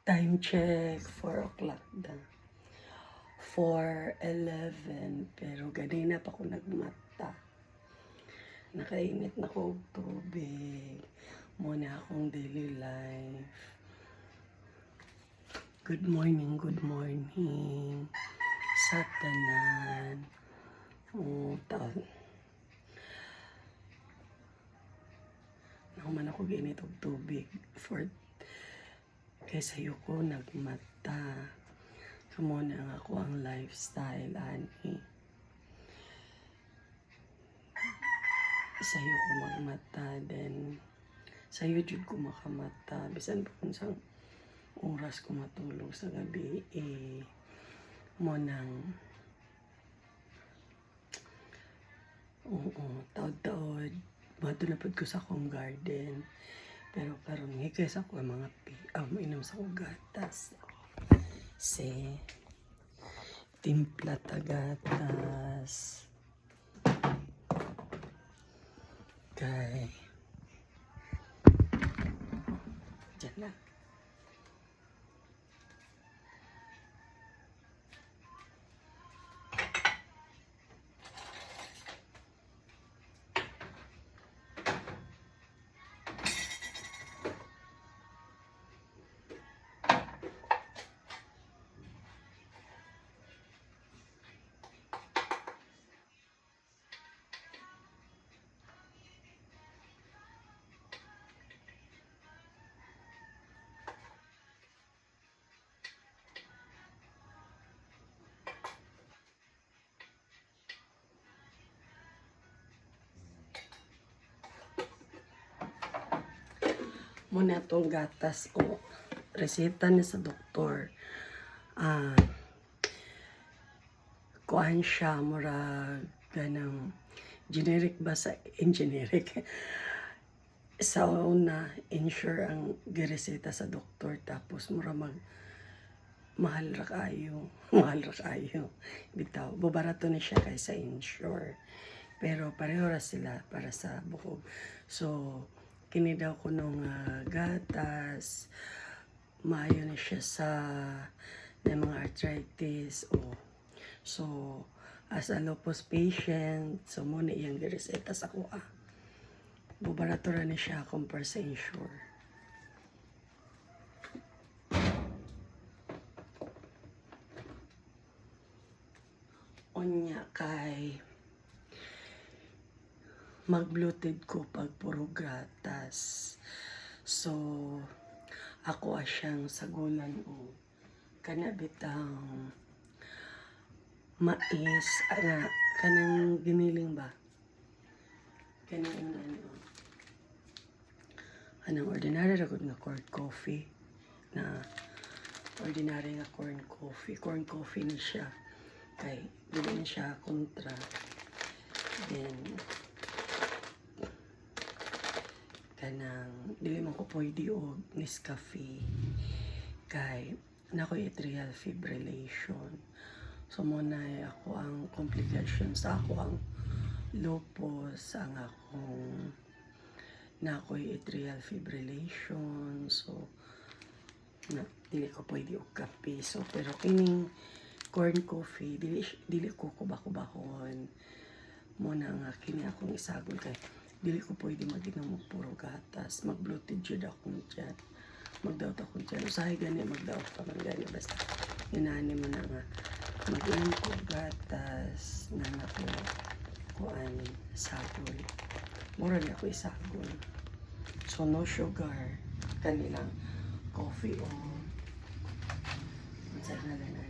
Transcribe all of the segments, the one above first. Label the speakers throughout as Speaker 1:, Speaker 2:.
Speaker 1: Time check, 4 o'clock na. 4:11, pero ganina pa ko nagmata. Nakainit na ko og tubig. Muna akong daily life. Good morning sa tanan. Taon. Nakuman ako ginit og tubig kaysa yuko nagmata. Muna nga ako ang lifestyle, ani. Sa'yo ko magmata, then sa'yo jud ko makamata. Bisan pa kung saan oras ko matulog sa gabi, mo nang taod-taod mato na pud ko sa akong garden, pero karon hikay sa ko mga mainom sa kong gatas. Timpla ta gatas kay dyan na. Muna tong gatas ko, reseta ni sa doktor. Kuan siya, murag ganang generic ba sa generic. Sa una, insure ang gireseta sa doktor, tapos mura mahal ra kayo. Mahal ra kayo. Bitaw, babarato na siya kaysa insure. Pero pareho ra sila para sa bukog. So, kini daw ko nung gatas, maayo na siya sa mga arthritis. So, as a lupus patient, so muna iyang gireseta sa kuha. Bubarato ra na siya compare sa insure. Onya kay mag-bloated ko pag puro gatas. So, ako asyang sagulan o kana bitang mais, kanang giniling ba? Kanang anong ordinary ra gud nga corn coffee, na ordinary nga corn coffee ni siya, kay dili na siya kontra. Then kanang dili man ko pwede og Nescafe kay nakoy atrial fibrillation. So muna ako ang complication sa ako ang lupus, ang akong nakoy atrial fibrillation. So dili ko pwede og kape. So pero kining corn coffee dili ko kubahon. Muna nga kini akong isagol kay dili ko pwede mag-inom og puro gatas. Mag-bloated jud ako dyan. Mag-doubt ako dyan. Usahay gani, mag-doubt ka man gani. Basta, inani mo na nga. Mag-inom ko gatas na ako kuan sagol. Mura na ako isagol. So, no sugar. Kanilang coffee o sa na lang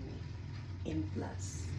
Speaker 1: In plus.